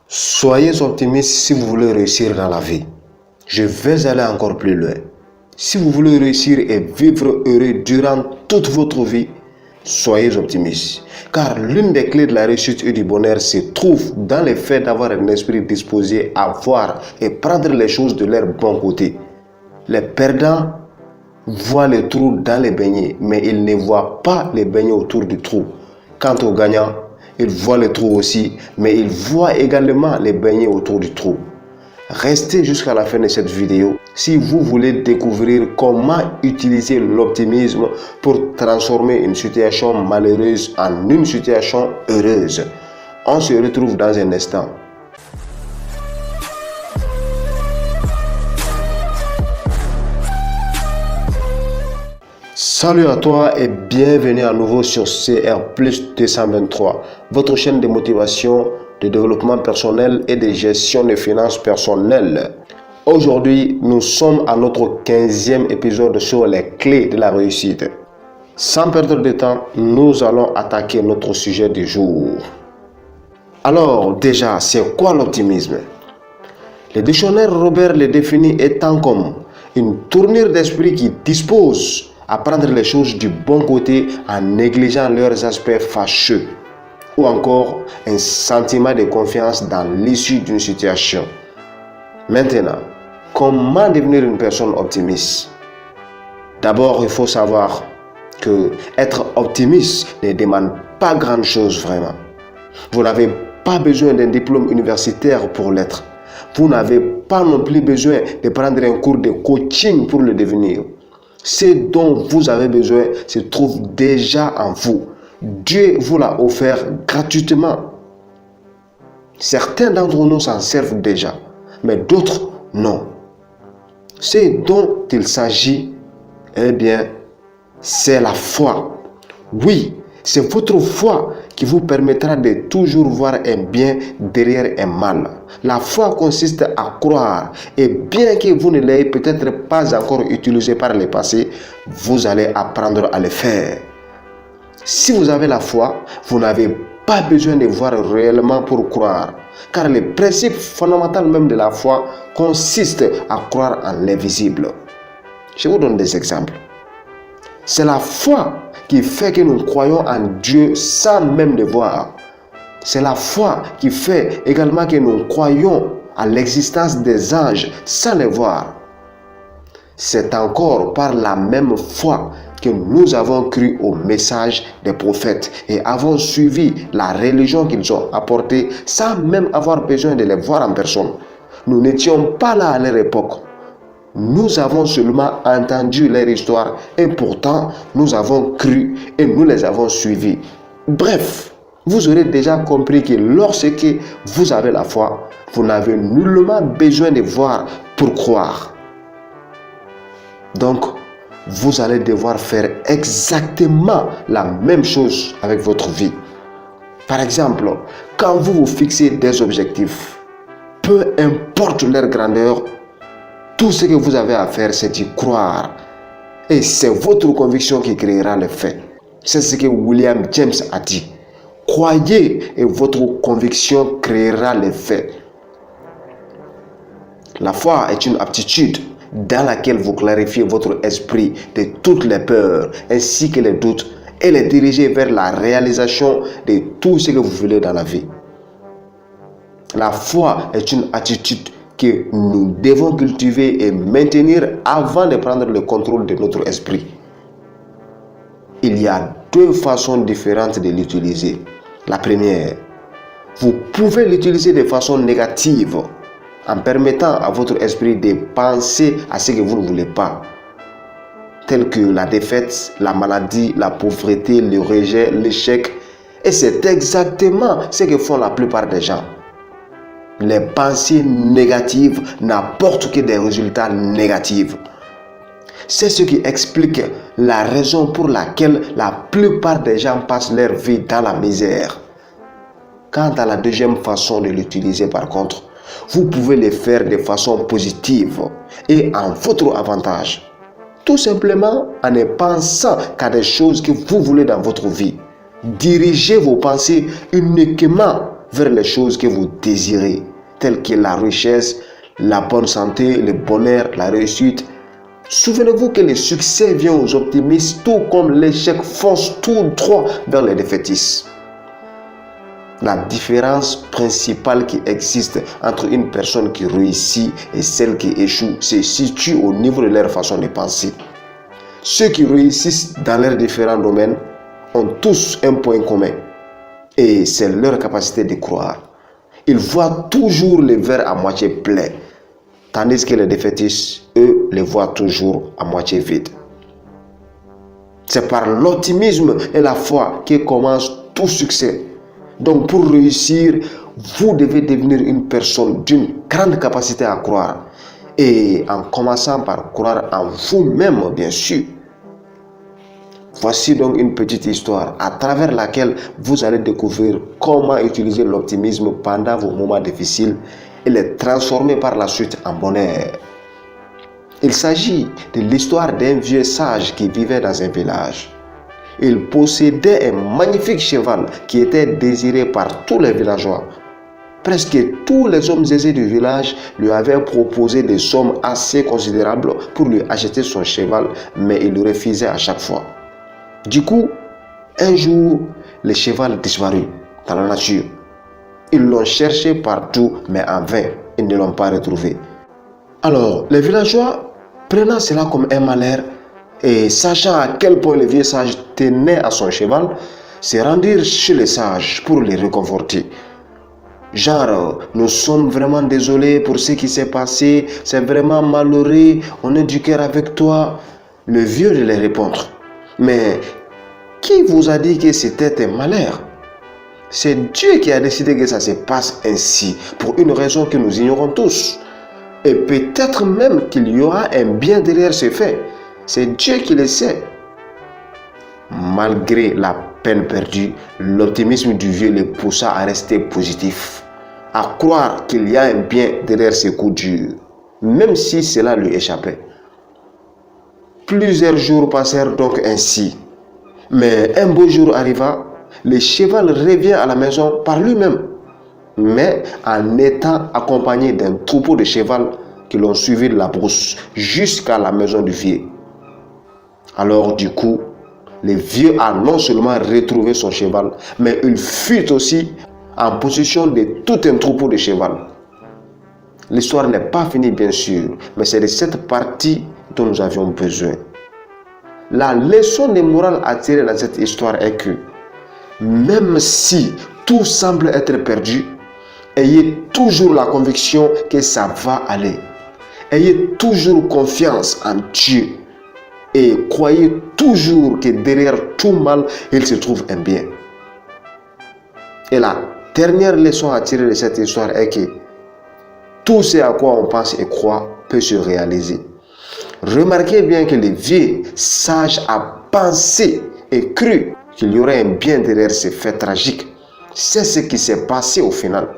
Soyez optimiste si vous voulez réussir dans la vie. Je vais aller encore plus loin. Si vous voulez réussir et vivre heureux durant toute votre vie, soyez optimiste. Car l'une des clés de la réussite et du bonheur se trouve dans le fait d'avoir un esprit disposé à voir et prendre les choses de leur bon côté. Les perdants voient les trous dans les beignets, mais ils ne voient pas les beignets autour du trou. Quant aux gagnants, ils voient les trous aussi, mais ils voient également les beignets autour du trou. Restez jusqu'à la fin de cette vidéo si vous voulez découvrir comment utiliser l'optimisme pour transformer une situation malheureuse en une situation heureuse. On se retrouve dans un instant. Salut à toi et bienvenue à nouveau sur CR Plus 223, votre chaîne de motivation, de développement personnel et de gestion des finances personnelles. Aujourd'hui, nous sommes à notre 15e épisode sur les clés de la réussite. Sans perdre de temps, nous allons attaquer notre sujet du jour. Alors déjà, c'est quoi l'optimisme? Le dictionnaire Robert le définit étant comme une tournure d'esprit qui dispose à prendre les choses du bon côté en négligeant leurs aspects fâcheux, ou encore un sentiment de confiance dans l'issue d'une situation. Maintenant, comment devenir une personne optimiste? D'abord, il faut savoir que être optimiste ne demande pas grand-chose vraiment. Vous n'avez pas besoin d'un diplôme universitaire pour l'être. Vous n'avez pas non plus besoin de prendre un cours de coaching pour le devenir. Ce dont vous avez besoin se trouve déjà en vous. Dieu vous l'a offert gratuitement. Certains d'entre nous s'en servent déjà, mais d'autres non. Ce dont il s'agit, eh bien, c'est la foi. Oui, c'est votre foi qui vous permettra de toujours voir un bien derrière un mal. La foi consiste à croire, et bien que vous ne l'ayez peut-être pas encore utilisé par le passé, vous allez apprendre à le faire. Si vous avez la foi, vous n'avez pas besoin de voir réellement pour croire, car le principe fondamental même de la foi consiste à croire en l'invisible. Je vous donne des exemples. C'est la foi qui fait que nous croyons en Dieu sans même le voir. C'est la foi qui fait également que nous croyons à l'existence des anges sans les voir. C'est encore par la même foi que nous avons cru au message des prophètes et avons suivi la religion qu'ils ont apportée sans même avoir besoin de les voir en personne. Nous n'étions pas là à leur époque. Nous avons seulement entendu leur histoire et pourtant nous avons cru et nous les avons suivis. Bref, vous aurez déjà compris que lorsque vous avez la foi, vous n'avez nullement besoin de voir pour croire. Donc, vous allez devoir faire exactement la même chose avec votre vie. Par exemple, quand vous vous fixez des objectifs, peu importe leur grandeur, tout ce que vous avez à faire, c'est d'y croire. Et c'est votre conviction qui créera le fait. C'est ce que William James a dit. Croyez et votre conviction créera le fait. La foi est une aptitude dans laquelle vous clarifiez votre esprit de toutes les peurs ainsi que les doutes et les diriger vers la réalisation de tout ce que vous voulez dans la vie. La foi est une attitude que nous devons cultiver et maintenir avant de prendre le contrôle de notre esprit. Il y a deux façons différentes de l'utiliser. La première, vous pouvez l'utiliser de façon négative en permettant à votre esprit de penser à ce que vous ne voulez pas, tels que la défaite, la maladie, la pauvreté, le rejet, l'échec. Et c'est exactement ce que font la plupart des gens. Les pensées négatives n'apportent que des résultats négatifs. C'est ce qui explique la raison pour laquelle la plupart des gens passent leur vie dans la misère. Quant à la deuxième façon de l'utiliser par contre, vous pouvez le faire de façon positive et en votre avantage. Tout simplement en ne pensant qu'à des choses que vous voulez dans votre vie. Dirigez vos pensées uniquement vers les choses que vous désirez, telles que la richesse, la bonne santé, le bonheur, la réussite. Souvenez-vous que le succès vient aux optimistes, tout comme l'échec fonce tout droit vers les défaitistes. La différence principale qui existe entre une personne qui réussit et celle qui échoue se situe au niveau de leur façon de penser. Ceux qui réussissent dans leurs différents domaines ont tous un point commun et c'est leur capacité de croire. Ils voient toujours le verre à moitié plein, tandis que les défaitistes, eux, les voient toujours à moitié vide. C'est par l'optimisme et la foi que commence tout succès. Donc pour réussir, vous devez devenir une personne d'une grande capacité à croire. Et en commençant par croire en vous-même, bien sûr. Voici donc une petite histoire à travers laquelle vous allez découvrir comment utiliser l'optimisme pendant vos moments difficiles et les transformer par la suite en bonheur. Il s'agit de l'histoire d'un vieux sage qui vivait dans un village. Il possédait un magnifique cheval qui était désiré par tous les villageois. Presque tous les hommes aisés du village lui avaient proposé des sommes assez considérables pour lui acheter son cheval, mais il le refusait à chaque fois. Du coup, un jour, le cheval disparut dans la nature. Ils l'ont cherché partout, mais en vain, ils ne l'ont pas retrouvé. Alors, les villageois, prenant cela comme un malheur, et sachant à quel point le vieux sage tenait à son cheval, se rendirent chez le sage pour le réconforter. Genre, nous sommes vraiment désolés pour ce qui s'est passé, c'est vraiment malheureux, on est du cœur avec toi. Le vieux de les répondre. Mais qui vous a dit que c'était un malheur? C'est Dieu qui a décidé que ça se passe ainsi, pour une raison que nous ignorons tous. Et peut-être même qu'il y aura un bien derrière ce fait. C'est Dieu qui le sait. Malgré la peine perdue, l'optimisme du vieux le poussa à rester positif, à croire qu'il y a un bien derrière ces coups durs, même si cela lui échappait. Plusieurs jours passèrent donc ainsi. Mais un beau jour arriva, le cheval revient à la maison par lui-même, mais en étant accompagné d'un troupeau de cheval qui l'ont suivi de la brousse jusqu'à la maison du vieux. Alors du coup, le vieux a non seulement retrouvé son cheval, mais il fut aussi en possession de tout un troupeau de cheval. L'histoire n'est pas finie bien sûr, mais c'est de cette partie dont nous avions besoin. La leçon de morale à tirer dans cette histoire est que même si tout semble être perdu, ayez toujours la conviction que ça va aller. Ayez toujours confiance en Dieu et croyez toujours que derrière tout mal, il se trouve un bien. Et la dernière leçon à tirer de cette histoire est que tout ce à quoi on pense et croit peut se réaliser. Remarquez bien que le vieux sage a pensé et cru qu'il y aurait un bien derrière ces faits tragiques. C'est ce qui s'est passé au final.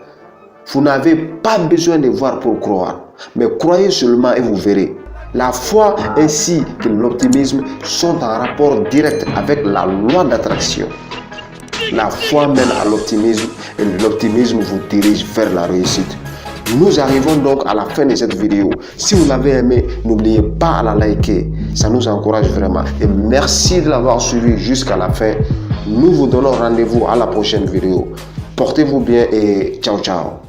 Vous n'avez pas besoin de voir pour croire, mais croyez seulement et vous verrez. La foi ainsi que l'optimisme sont en rapport direct avec la loi d'attraction. La foi mène à l'optimisme et l'optimisme vous dirige vers la réussite. Nous arrivons donc à la fin de cette vidéo. Si vous l'avez aimé, n'oubliez pas à la liker. Ça nous encourage vraiment. Et merci de l'avoir suivi jusqu'à la fin. Nous vous donnons rendez-vous à la prochaine vidéo. Portez-vous bien et ciao ciao.